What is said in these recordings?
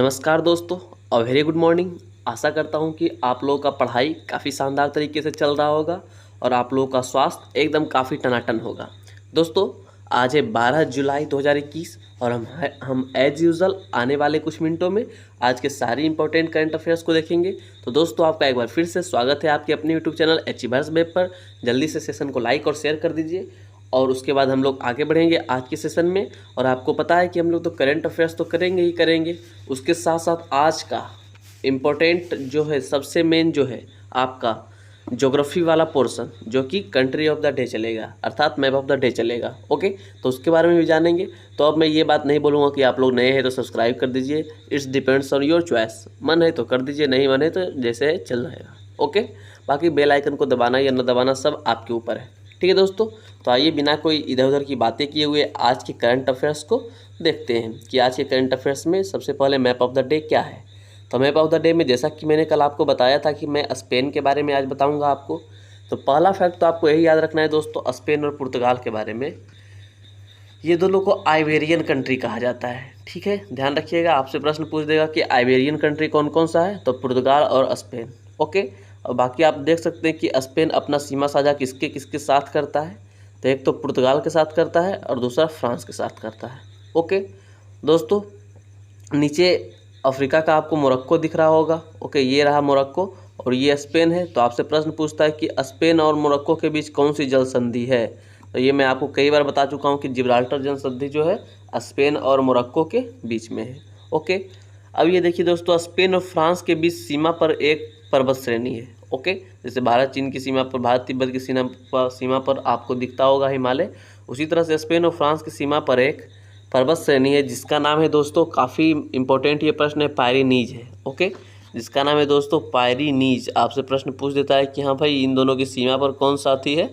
नमस्कार दोस्तों और वेरी गुड मॉर्निंग। आशा करता हूं कि आप लोगों का पढ़ाई काफ़ी शानदार तरीके से चल रहा होगा और आप लोगों का स्वास्थ्य एकदम काफ़ी टनाटन होगा। दोस्तों आज है 12 जुलाई 2021 और हम एज यूजुअल आने वाले कुछ मिनटों में आज के सारी इंपॉर्टेंट करंट अफेयर्स को देखेंगे। तो दोस्तों आपका एक बार फिर से स्वागत है आपके अपने यूट्यूब चैनल अचीवर्स वेब पर। जल्दी से सेशन को लाइक और शेयर कर दीजिए और उसके बाद हम लोग आगे बढ़ेंगे आज के सेशन में। और आपको पता है कि हम लोग तो करंट अफेयर्स तो करेंगे ही करेंगे, उसके साथ साथ आज का इम्पोर्टेंट जो है सबसे मेन जो है आपका ज्योग्राफी वाला पोर्शन जो कि कंट्री ऑफ द डे चलेगा, अर्थात मैप ऑफ द डे चलेगा। ओके, तो उसके बारे में भी जानेंगे। तो अब मैं ये बात नहीं बोलूँगा कि आप लोग नए हैं तो सब्सक्राइब कर दीजिए, it's depends on your choice. मन है तो कर दीजिए, नहीं मन है तो जैसे चल रहेगा। ओके, बाकी बेल आइकन को दबाना या न दबाना सब आपके ऊपर है। ठीक है दोस्तों, तो आइए बिना कोई इधर उधर की बातें किए हुए आज के करंट अफेयर्स को देखते हैं कि आज के करंट अफेयर्स में सबसे पहले मैप ऑफ द डे क्या है। तो मैप ऑफ द डे में जैसा कि मैंने कल आपको बताया था कि मैं स्पेन के बारे में आज बताऊंगा आपको। तो पहला फैक्ट तो आपको यही याद रखना है दोस्तों, स्पेन और पुर्तगाल के बारे में। ये दोनों को आइबेरियन कंट्री कहा जाता है। ठीक है, ध्यान रखिएगा, आपसे प्रश्न पूछ देगा कि आइबेरियन कंट्री कौन कौन सा है, तो पुर्तगाल और स्पेन। ओके, और बाकी आप देख सकते हैं कि स्पेन अपना सीमा साझा किसके किसके साथ करता है। तो एक तो पुर्तगाल के साथ करता है और दूसरा फ्रांस के साथ करता है। ओके दोस्तों, नीचे अफ्रीका का आपको मोरक्को दिख रहा होगा। ओके, ये रहा मोरक्को और ये स्पेन है। तो आपसे प्रश्न पूछता है कि स्पेन और मोरक्को के बीच कौन सी जल संधि है। तो ये मैं आपको कई बार बता चुका हूँ कि जिब्राल्टर जल संधि जो है स्पेन और मोरक्को के बीच में है। ओके, अब ये देखिए दोस्तों, स्पेन और फ्रांस के बीच सीमा पर एक पर्वत श्रेणी है। ओके, जैसे भारत चीन की सीमा पर, भारत तिब्बत की सीमा पर आपको दिखता होगा हिमालय, उसी तरह से स्पेन और फ्रांस की सीमा पर एक पर्वत श्रेणी है जिसका नाम है दोस्तों, काफ़ी इंपॉर्टेंट ये प्रश्न है, पायरीनीज है। ओके, जिसका नाम है दोस्तों पायरीनीज। आपसे प्रश्न पूछ देता है कि हाँ भाई इन दोनों की सीमा पर कौन सा आती है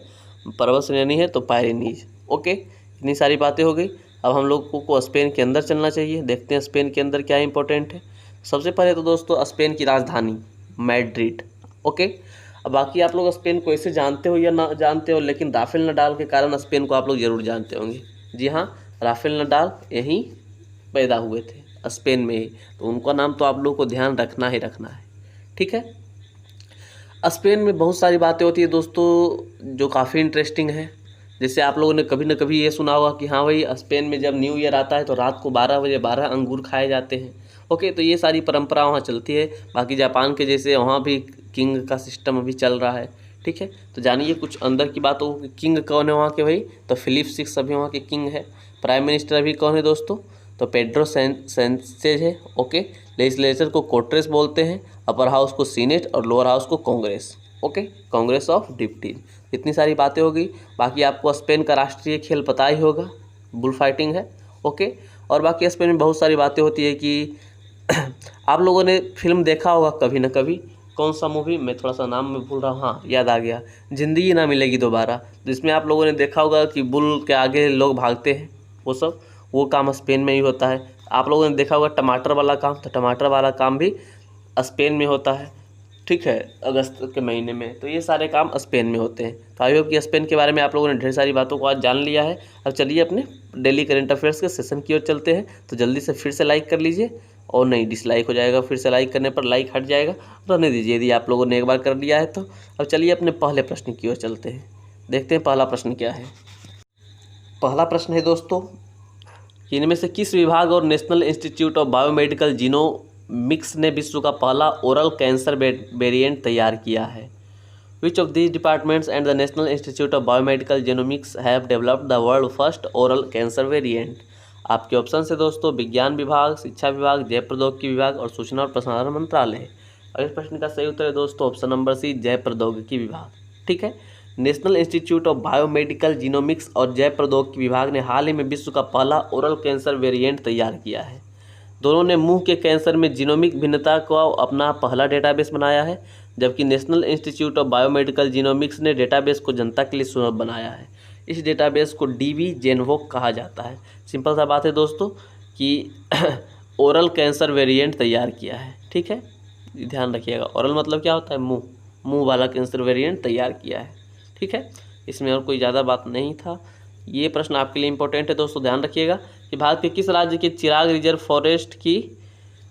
पर्वत श्रेणी है, तो पायरीनीज। ओके, इतनी सारी बातें हो गई। अब हम लोगों को स्पेन के अंदर चलना चाहिए, देखते हैं स्पेन के अंदर क्या इंपॉर्टेंट है। सबसे पहले तो दोस्तों स्पेन की राजधानी मैड्रिड। ओके, अब बाकी आप लोग स्पेन को ऐसे जानते हो या ना जानते हो, लेकिन राफेल नडाल के कारण स्पेन को आप लोग जरूर जानते होंगे। जी हाँ, राफेल नडाल यहीं पैदा हुए थे स्पेन में ही, तो उनका नाम तो आप लोगों को ध्यान रखना ही रखना है। ठीक है, स्पेन में बहुत सारी बातें होती है दोस्तों जो काफ़ी इंटरेस्टिंग है। जैसे आप लोगों ने कभी न कभी ये सुना होगा कि हाँ भाई स्पेन में जब न्यू ईयर आता है तो रात को 12 बजे 12 अंगूर खाए जाते हैं। ओके, तो ये सारी परंपरा वहाँ चलती है। बाकी जापान के जैसे वहाँ भी किंग का सिस्टम अभी चल रहा है। ठीक है, तो जानिए कुछ अंदर की बात हो कि किंग कौन है वहाँ के भाई, तो फिलिप 6 अभी वहाँ के किंग है। प्राइम मिनिस्टर अभी कौन है दोस्तों, तो पेड्रो सैंचेज है। ओके, लेजिस्लेचर को कोट्रेस बोलते हैं, अपर हाउस को सीनेट और लोअर हाउस को Congress. Okay, Congress of deputy. इतनी सारी बातें हो गई। बाकी आपको स्पेन का राष्ट्रीय खेल पता ही होगा, बुल फाइटिंग है। ओके, और बाकी स्पेन में बहुत सारी बातें होती है कि आप लोगों ने फिल्म देखा होगा कभी ना कभी, कौन सा मूवी, मैं थोड़ा सा नाम में भूल रहा हूँ, हाँ याद आ गया, जिंदगी ना मिलेगी दोबारा। जिसमें आप लोगों ने देखा होगा कि बुल के आगे लोग भागते हैं, वो काम स्पेन में ही होता है। आप लोगों ने देखा होगा टमाटर वाला काम, तो टमाटर वाला काम भी स्पेन में होता है। ठीक है, अगस्त के महीने में, तो ये सारे काम स्पेन में होते हैं। तो आई होप कि स्पेन के बारे में आप लोगों ने ढेर सारी बातों को आज जान लिया है। अब चलिए अपने डेली करंट अफेयर्स के सेशन की ओर चलते हैं। तो जल्दी से फिर से लाइक कर लीजिए, और नहीं डिसलाइक हो जाएगा, फिर से लाइक करने पर लाइक हट जाएगा, रहने दीजिए यदि आप लोगों ने एक बार कर लिया है तो। अब चलिए अपने पहले प्रश्न की ओर चलते हैं, देखते हैं पहला प्रश्न क्या है। पहला प्रश्न है दोस्तों, इनमें से किस विभाग और national institute of biomedical genomics ने विश्व का पहला ओरल कैंसर वेरिएंट तैयार किया है। Which of these departments and the national institute of biomedical genomics have developed the world first oral cancer variant. आपके ऑप्शन है दोस्तों, विज्ञान विभाग, शिक्षा विभाग, जैव प्रौद्योगिकी विभाग और सूचना और प्रसारण मंत्रालय। और इस प्रश्न का सही उत्तर है दोस्तों ऑप्शन नंबर सी, जैव प्रौद्योगिकी विभाग। ठीक है, national institute of biomedical genomics और जैव प्रौद्योगिकी विभाग ने हाल ही में विश्व का पहला ओरल कैंसर वेरिएंट तैयार किया है। दोनों ने मुंह के कैंसर में जीनोमिक भिन्नता को अपना पहला डेटाबेस बनाया है, जबकि national institute of biomedical genomics ने डेटाबेस को जनता के लिए सुलभ बनाया है। इस डेटाबेस को डीबी जेनवोक कहा जाता है। सिंपल सा बात है दोस्तों कि ओरल कैंसर वेरिएंट तैयार किया है। ठीक है, ध्यान रखिएगा, ओरल मतलब क्या होता है, मुंह वाला कैंसर वेरिएंट तैयार किया है। ठीक है, इसमें और कोई ज़्यादा बात नहीं था। ये प्रश्न आपके लिए इंपॉर्टेंट है दोस्तों, ध्यान रखिएगा कि भारत के किस राज्य के चिराग रिजर्व फॉरेस्ट की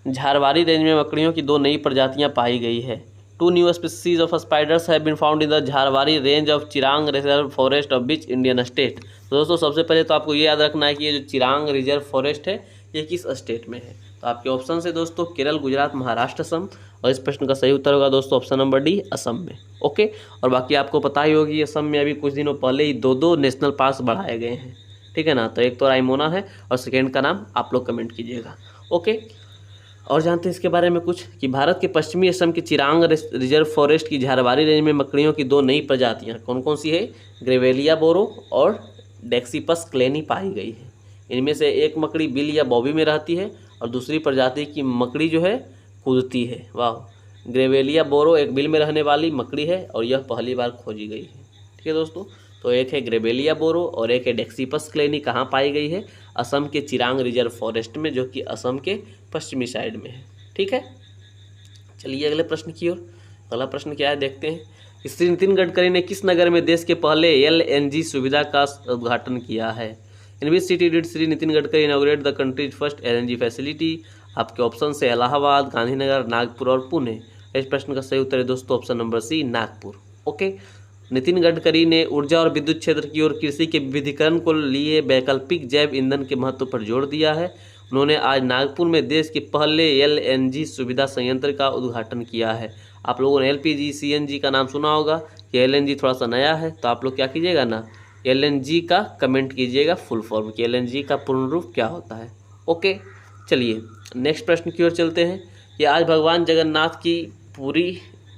झारवाड़ी रेंज में मकड़ियों की 2 नई प्रजातियां पाई गई है। 2 new species of spiders have been found in the Jharbari range of Chirang reserve forest of which Indian state. तो दोस्तों सबसे पहले तो आपको ये याद रखना है कि ये जो चिरांग रिजर्व फॉरेस्ट है ये किस स्टेट में है। तो आपके ऑप्शन है दोस्तों केरल, गुजरात, महाराष्ट्र, असम। और इस प्रश्न का सही उत्तर होगा दोस्तों ऑप्शन नंबर डी, असम में। ओके, और बाकी आपको पता ही होगी असम में अभी कुछ दिनों पहले ही 2 नेशनल पार्क बढ़ाए गए हैं, ठीक है ना। तो एक तो रायमोना है और सेकेंड का नाम आप लोग कमेंट कीजिएगा। ओके, और जानते हैं इसके बारे में कुछ कि भारत के पश्चिमी असम के चिरांग रिजर्व फॉरेस्ट की झारवाड़ी रेंज में मकड़ियों की 2 नई प्रजातियां कौन कौन सी है, ग्रेवेलिया बोरो और डेक्सीपस क्लेनी पाई गई है। इनमें से एक मकड़ी बिल या बॉबी में रहती है और दूसरी प्रजाति की मकड़ी जो है कूदती है। वाह, ग्रेवेलिया बोरो एक बिल में रहने वाली मकड़ी है और यह पहली बार खोजी गई है, ठीक है दोस्तों। तो एक है ग्रेवेलिया बोरो और एक है डेक्सीपस क्लेनी, कहाँ पाई गई है, असम के चिरांग रिजर्व फॉरेस्ट में, जो कि असम के पश्चिमी साइड में है, ठीक है। चलिए अगले प्रश्न की ओर। अगला प्रश्न क्या है देखते हैं कि श्री नितिन गडकरी ने किस नगर में देश के पहले LNG सुविधा का उद्घाटन किया है। In which city did Shri Nitin Gadkari inaugurate the country's first LNG facility. आपके ऑप्शन से इलाहाबाद, गांधीनगर, नागपुर और पुणे। इस प्रश्न का सही उत्तर है दोस्तों option number C, Nagpur. Okay, Nitin Gadkari ने ऊर्जा और विद्युत क्षेत्र की ओर कृषि के विविधीकरण को लिए वैकल्पिक जैव ईंधन के महत्व पर जोर दिया है। उन्होंने आज नागपुर में देश के पहले LNG सुविधा संयंत्र का उद्घाटन किया है। आप लोगों ने LPG CNG का नाम सुना होगा कि LNG थोड़ा सा नया है, तो आप लोग क्या कीजिएगा ना, LNG का कमेंट कीजिएगा फुल फॉर्म कि LNG का पूर्ण रूप क्या होता है। ओके, चलिए नेक्स्ट प्रश्न की ओर चलते हैं कि आज भगवान जगन्नाथ की पूरी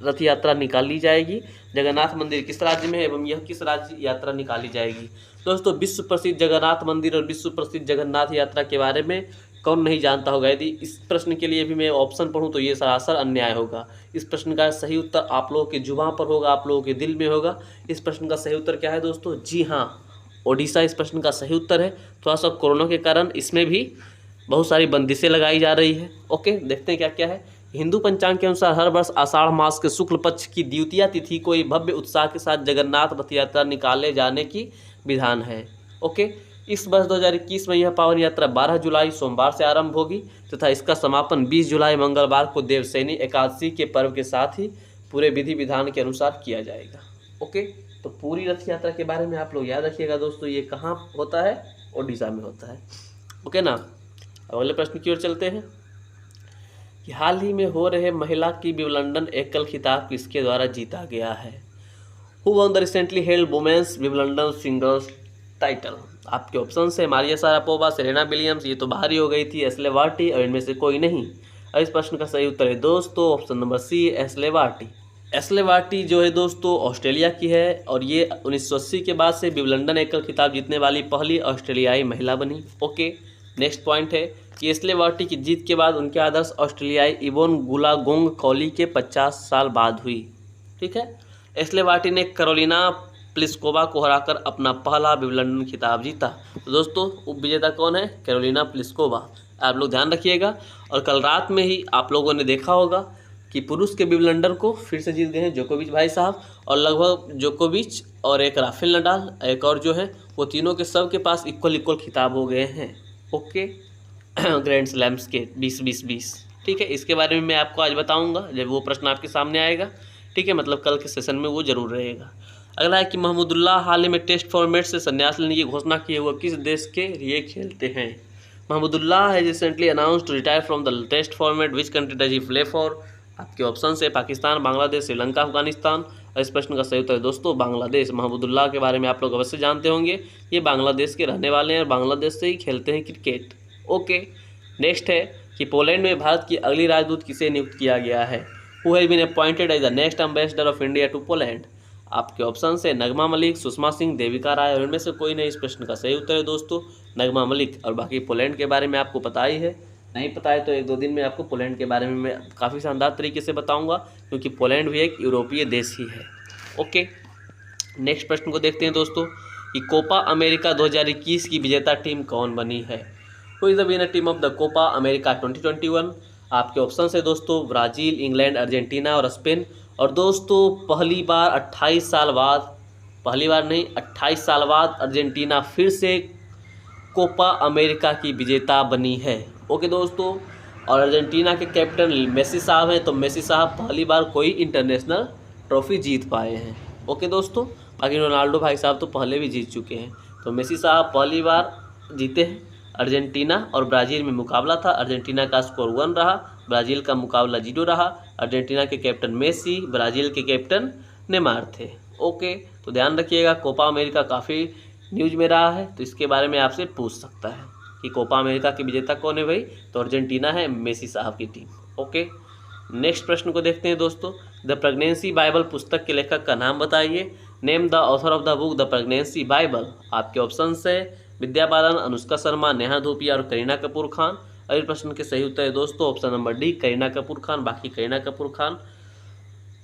रथ यात्रा निकाली जाएगी। जगन्नाथ मंदिर किस राज्य में है एवं यह किस राज्य यात्रा निकाली जाएगी। दोस्तों विश्व प्रसिद्ध जगन्नाथ मंदिर और विश्व प्रसिद्ध जगन्नाथ यात्रा के बारे में कौन नहीं जानता होगा। यदि इस प्रश्न के लिए भी मैं ऑप्शन पढ़ूं तो ये सरासर अन्याय होगा। इस प्रश्न का सही उत्तर आप लोगों के जुबान पर होगा, आप लोगों के दिल में होगा। इस प्रश्न का सही उत्तर क्या है दोस्तों, जी हाँ, ओडिशा इस प्रश्न का सही उत्तर है। थोड़ा सा कोरोना के कारण इसमें भी बहुत सारी बंदिशें लगाई जा रही है। ओके, देखते हैं क्या क्या है। हिंदू पंचांग के अनुसार हर वर्ष आषाढ़ मास के शुक्ल पक्ष की द्वितीया तिथि को भव्य उत्साह के साथ जगन्नाथ रथ यात्रा निकाले जाने की विधान है। ओके, इस वर्ष 2021 में यह पावन यात्रा 12 जुलाई सोमवार से आरंभ होगी तथा इसका समापन 20 जुलाई मंगलवार को देवशयनी एकादशी के पर्व के साथ ही पूरे विधि विधान के अनुसार किया जाएगा। ओके, तो पूरी रथ यात्रा के बारे में आप लोग याद रखिएगा दोस्तों, ये कहाँ होता है, ओडिशा में होता है। ओके ना, अगले प्रश्न की ओर चलते हैं कि हाल ही में हो रहे महिला की विंबलडन एकल खिताब किसके द्वारा जीता गया है। Who won the recently held women's Wimbledon singles title. आपके ऑप्शन है मारिया शारापोवा, सेरेना विलियम्स, ये तो बाहर ही हो गई थी, एशले बार्टी, और इनमें से कोई नहीं। और इस प्रश्न का सही उत्तर है दोस्तों option number C, Ashleigh Barty. Ashleigh Barty जो है दोस्तों ऑस्ट्रेलिया की है और ये 1980 के बाद से विंबलडन एकल खिताब जीतने वाली पहली ऑस्ट्रेलियाई महिला बनी। ओके, नेक्स्ट पॉइंट है कि एशले बार्टी की जीत के बाद उनके आदर्श ऑस्ट्रेलियाई इवोन गुलागोंग कॉली के 50 साल बाद हुई। ठीक है, एशले बार्टी ने कैरोलिना प्लिस्कोवा को हराकर अपना पहला विंबलडन खिताब जीता। तो दोस्तों उपविजेता कौन है, कैरोलिना प्लिस्कोवा। आप लोग ध्यान रखिएगा। और कल रात में ही आप लोगों ने देखा होगा कि पुरुष के विंबलडन को फिर से जीत गए हैं जोकोविच भाई साहब, और लगभग जोकोविच और एक राफेल नडाल एक और जो है वो तीनों के सब के पास इक्वल खिताब हो गए हैं। ओके, ग्रैंड स्लैम्स के 20-20-20। ठीक है, इसके बारे में मैं आपको आज बताऊंगा जब वो प्रश्न आपके सामने आएगा। ठीक है, मतलब कल के सेशन में वो जरूर रहेगा। अगला है कि महमूदुल्लाह हाल ही में टेस्ट फॉर्मेट से संन्यास लेने की घोषणा की है, वो किस देश के लिए खेलते हैं। Mahmudullah has recently announced to retire from the test format, which country does he play for. आपके ऑप्शन है पाकिस्तान, बांग्लादेश, श्रीलंका, अफगानिस्तान। और इस प्रश्न का सही उत्तर है दोस्तों बांग्लादेश। महमूदुल्लाह के बारे में आप लोग अवश्य जानते होंगे, ये बांग्लादेश के रहने वाले हैं और बांग्लादेश से ही खेलते हैं क्रिकेट। ओके, नेक्स्ट है कि पोलैंड में भारत की अगली राजदूत किसे नियुक्त किया गया है। Who has been appointed as the next ambassador of India to Poland. आपके ऑप्शन है नगमा मलिक, सुषमा सिंह, देविका राय, और इनमें से कोई नहीं। इस प्रश्न का सही उत्तर है दोस्तों नगमा मलिक। और बाकी पोलैंड के बारे में आपको पता ही है, नहीं पता है तो 1-2 दिन में आपको पोलैंड के बारे में मैं काफ़ी शानदार तरीके से बताऊंगा, क्योंकि पोलैंड भी एक यूरोपीय देश ही है। ओके, नेक्स्ट प्रश्न को देखते हैं दोस्तों कि कोपा अमेरिका 2021 की विजेता टीम कौन बनी है। Who is the winner team of the Copa America 2021। आपके ऑप्शन है दोस्तों ब्राज़ील, इंग्लैंड, अर्जेंटीना और स्पेन। और दोस्तों पहली बार 28 साल बाद, पहली बार नहीं 28 साल बाद अर्जेंटीना फिर से कोपा अमेरिका की विजेता बनी है। ओके दोस्तों, और अर्जेंटीना के कैप्टन मेसी साहब हैं, तो मेसी साहब पहली बार कोई इंटरनेशनल ट्रॉफी जीत पाए हैं। ओके दोस्तों, बाकी रोनाल्डो भाई साहब तो पहले भी जीत चुके हैं। तो मेसी साहब पहली बार जीते हैं। अर्जेंटीना और ब्राज़ील में मुकाबला था, अर्जेंटीना का स्कोर 1 रहा, ब्राज़ील का मुकाबला 0 रहा। अर्जेंटीना के कैप्टन मेसी, ब्राज़ील के कैप्टन नेमार थे। ओके, तो ध्यान रखिएगा, कोपा अमेरिका काफ़ी न्यूज में रहा है, तो इसके बारे में आपसे पूछ सकता है कि कोपा अमेरिका की विजेता कौन है भाई, तो अर्जेंटीना है, मेसी साहब की टीम। ओके, नेक्स्ट प्रश्न को देखते हैं दोस्तों। द प्रेगनेंसी बाइबल पुस्तक के लेखक का नाम बताइए। Name the author of the book the pregnancy Bible. आपके ऑप्शन है विद्या बालन, अनुष्का शर्मा, नेहा धूपिया और करीना कपूर खान। और इस प्रश्न के सही उत्तर है दोस्तों option number D, Kareena Kapoor Khan. बाकी करीना कपूर खान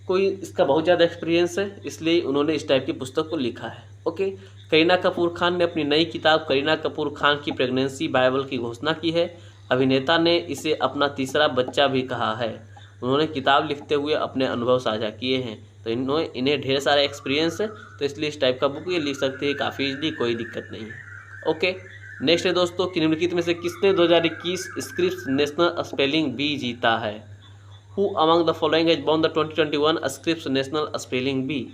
कोई इसका बहुत ज़्यादा एक्सपीरियंस है, इसलिए उन्होंने इस टाइप की पुस्तक को लिखा है। ओके, करीना कपूर खान ने अपनी नई किताब करीना कपूर खान की प्रेगनेंसी बाइबल की घोषणा की है। अभिनेता ने इसे अपना तीसरा बच्चा भी कहा है। उन्होंने किताब लिखते हुए अपने अनुभव साझा किए हैं, तो इन्हें ढेर सारा एक्सपीरियंस है, तो इसलिए इस टाइप का बुक ये लिख सकते हैं काफ़ी इजली, कोई दिक्कत नहीं है। ओके, नेक्स्ट है दोस्तों, कि निम्नलिखित में से किसने 2021 स्क्रिप्स नेशनल स्पेलिंग बी जीता है। Who among the following has won the 2021 Scripps National Spelling Bee.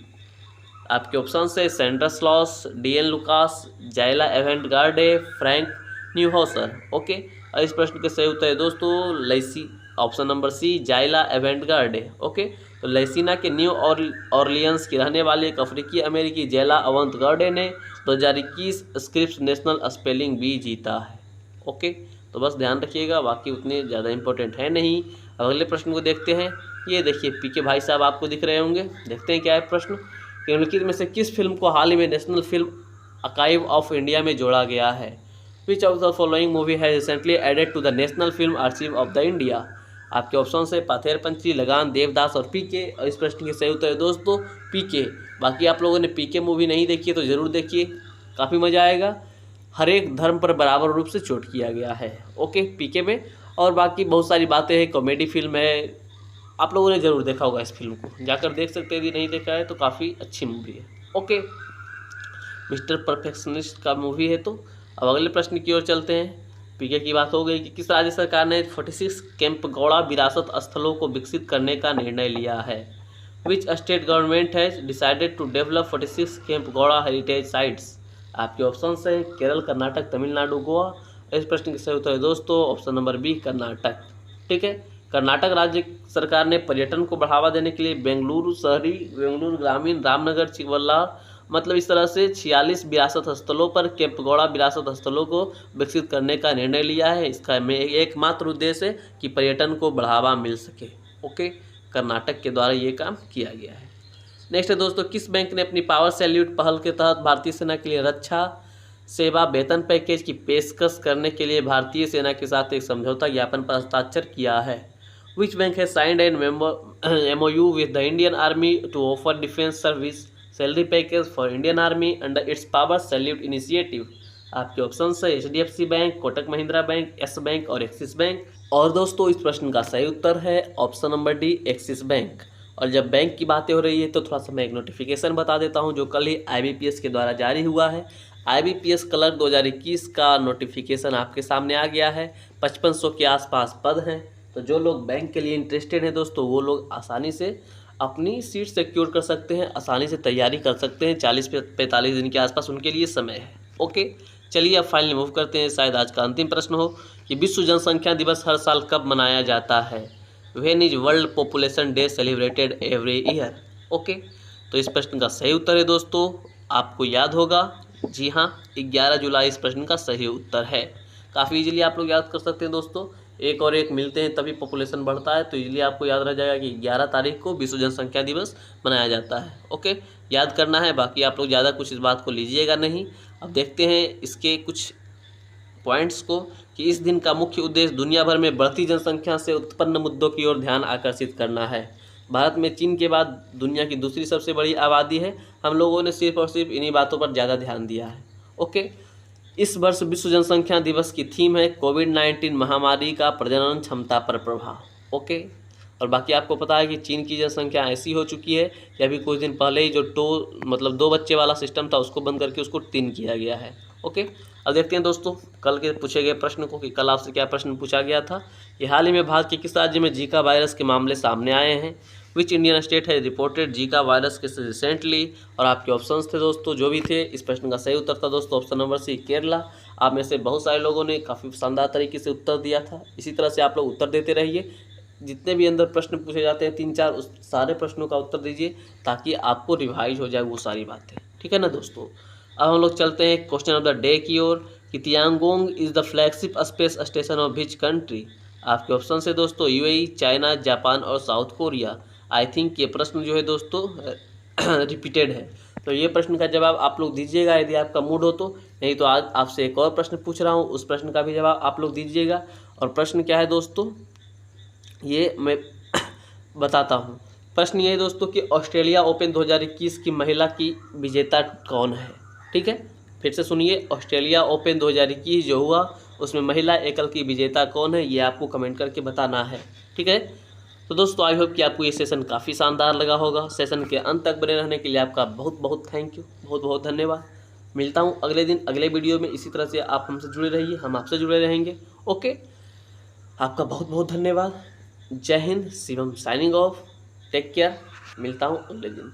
आपके ऑप्शन है Sandra Sloss, DN Lucas, Zaila Avantgarde, Frank न्यूहॉसर। Okay, और इस प्रश्न के सही उत्तर है दोस्तों लैसी, ऑप्शन नंबर सी, जाइला एवेंटगार्डे। ओके, तो लैसीना के न्यू ऑरलियंस की रहने वाली एक अफ्रीकी अमेरिकी जाइला एवेंटगार्डे ने 2021 स्क्रिप्स नेशनल स्पेलिंग बी जीता है। ओके, तो बस ध्यान रखिएगा, बाकी उतने ज़्यादा इंपॉर्टेंट है नहीं। अगले प्रश्न को देखते हैं। ये देखिए पीके भाई साहब आपको दिख रहे होंगे, देखते हैं क्या है प्रश्न। निम्नलिखित में से किस फिल्म को हाल ही में national film archive of India में जोड़ा गया है। Which of the following movie है recently added to the national film archive of the India. आपके ऑप्शन है पाथेर पंची, लगान, देवदास और पीके। और इस प्रश्न के सही उत्तर है दोस्तों पीके। बाकी आप लोगों ने पीके मूवी नहीं देखी है तो ज़रूर देखिए, काफ़ी मज़ा आएगा। हर एक धर्म पर बराबर रूप से चोट किया गया है ओके पीके में, और बाकी बहुत सारी बातें हैं, कॉमेडी फिल्म है, आप लोगों ने ज़रूर देखा होगा इस फिल्म को, जाकर देख सकते हैं, यदि नहीं देखा है तो काफ़ी अच्छी मूवी है। ओके, मिस्टर परफेक्शनिस्ट का मूवी है। तो अब अगले प्रश्न की ओर चलते हैं। पीके की बात हो गई कि किस राज्य सरकार ने 46 कैंपगौड़ा विरासत स्थलों को विकसित करने का निर्णय लिया है। Which state government has decided to develop 46 Kempegowda heritage sites. आपके ऑप्शन है केरल, कर्नाटक, तमिलनाडु, गोवा। इस प्रश्न के सही उत्तर है दोस्तों ऑप्शन नंबर बी, कर्नाटक। ठीक है, कर्नाटक राज्य सरकार ने पर्यटन को बढ़ावा देने के लिए बेंगलुरु शहरी, बेंगलुरु ग्रामीण, रामनगर, चिवल्ला, मतलब इस तरह से 46 विरासत स्थलों पर कैंपगौड़ा विरासत स्थलों को विकसित करने का निर्णय लिया है। इसका एकमात्र उद्देश्य है कि पर्यटन को बढ़ावा मिल सके। ओके, कर्नाटक के द्वारा ये काम किया गया है। नेक्स्ट है दोस्तों, किस बैंक ने अपनी पावर सैल्यूट पहल के तहत भारतीय सेना के लिए रक्षा सेवा वेतन पैकेज की पेशकश करने के लिए भारतीय सेना के साथ एक समझौता ज्ञापन पर हस्ताक्षर किया है। Which bank has signed an MOU with the Indian army to offer defence service salary package for Indian army under its power salute initiative. आपके ऑप्शन है HDFC bank, Kotak Mahindra bank, yes bank और एक्सिस बैंक। और दोस्तों इस प्रश्न का सही उत्तर है option number D, Axis bank. और जब बैंक की बातें हो रही है तो थोड़ा सा मैं एक नोटिफिकेशन बता देता हूं जो कल ही IBPS के द्वारा जारी हुआ है। IBPS क्लर्क 2021 का नोटिफिकेशन आपके सामने आ गया है। 5500 के आसपास पद हैं, तो जो लोग बैंक के लिए इंटरेस्टेड हैं दोस्तों वो लोग आसानी से अपनी सीट सिक्योर कर सकते हैं, आसानी से तैयारी कर सकते हैं। 40 से 45 दिन के आसपास उनके लिए समय है। ओके, चलिए अब फाइनली मूव करते हैं। शायद आज का अंतिम प्रश्न हो कि विश्व जनसंख्या दिवस हर साल कब मनाया जाता है। When is world population day celebrated every year. Okay, तो इस प्रश्न का सही उत्तर है दोस्तों, आपको याद होगा, जी हाँ 11 जुलाई इस प्रश्न का सही उत्तर है। काफ़ी इजीली आप लोग याद कर सकते हैं दोस्तों, एक और एक मिलते हैं तभी पॉपुलेशन बढ़ता है, तो इजीली आपको याद रह जाएगा कि 11 तारीख को विश्व जनसंख्या दिवस मनाया जाता है। ओके, याद करना है, बाकी आप लोग ज़्यादा कुछ इस बात को लीजिएगा नहीं। अब देखते हैं इसके कुछ पॉइंट्स को कि इस दिन का मुख्य उद्देश्य दुनिया भर में बढ़ती जनसंख्या से उत्पन्न मुद्दों की ओर ध्यान आकर्षित करना है। भारत में चीन के बाद दुनिया की दूसरी सबसे बड़ी आबादी है, हम लोगों ने सिर्फ और सिर्फ इन्हीं बातों पर ज़्यादा ध्यान दिया है। ओके, इस वर्ष विश्व जनसंख्या दिवस की थीम है कोविड-19 महामारी का प्रजनन क्षमता पर प्रभाव। ओके, और बाकी आपको पता है कि चीन की जनसंख्या ऐसी हो चुकी है कि अभी कुछ दिन पहले ही जो 2 बच्चे वाला सिस्टम था उसको बंद करके उसको 3 किया गया है। ओके, अब देखते हैं दोस्तों कल के पूछे गए प्रश्न को कि कल आपसे क्या प्रश्न पूछा गया था कि हाल ही में भारत के किस राज्य में जीका वायरस के मामले सामने आए हैं। विच इंडियन स्टेट है reported Zika virus cases recently. और आपके ऑप्शंस थे दोस्तों जो भी थे। इस प्रश्न का सही उत्तर था दोस्तों ऑप्शन नंबर सी केरला। आप में से बहुत सारे लोगों ने काफ़ी शानदार तरीके से उत्तर दिया था। इसी तरह से आप लोग उत्तर देते रहिए। जितने भी अंदर प्रश्न पूछे जाते हैं 3-4 उस सारे प्रश्नों का उत्तर दीजिए ताकि आपको रिवाइज हो जाए वो सारी बातें। ठीक है ना दोस्तों। अब हम लोग चलते हैं क्वेश्चन ऑफ द डे की ओर कि Tiangong is the flagship space station of which country. आपके ऑप्शन है दोस्तों यूएई, चाइना, जापान और साउथ कोरिया। आई थिंक ये प्रश्न जो है दोस्तों रिपीटेड है, तो ये प्रश्न का जवाब आप लोग दीजिएगा यदि आपका मूड हो तो। नहीं तो आज आपसे एक और प्रश्न पूछ रहा हूँ, उस प्रश्न का भी जवाब आप लोग दीजिएगा। और प्रश्न क्या है दोस्तों ये मैं बताता हूँ। प्रश्न ये है दोस्तों कि ऑस्ट्रेलिया ओपन 2021 की महिला की विजेता कौन है। ठीक है, फिर से सुनिए। ऑस्ट्रेलिया ओपन 2021 जो हुआ उसमें महिला एकल की विजेता कौन है ये आपको कमेंट करके बताना है। ठीक है, तो दोस्तों आई होप कि आपको ये सेशन काफ़ी शानदार लगा होगा। सेशन के अंत तक बने रहने के लिए आपका बहुत बहुत थैंक यू, बहुत बहुत धन्यवाद। मिलता हूँ अगले दिन अगले वीडियो में। इसी तरह से आप हमसे जुड़े रहिए, हम आपसे जुड़े रहेंगे। ओके, आपका बहुत बहुत धन्यवाद। जय हिंद, Shivam signing off. Take care, मिलता हूँ अगले दिन।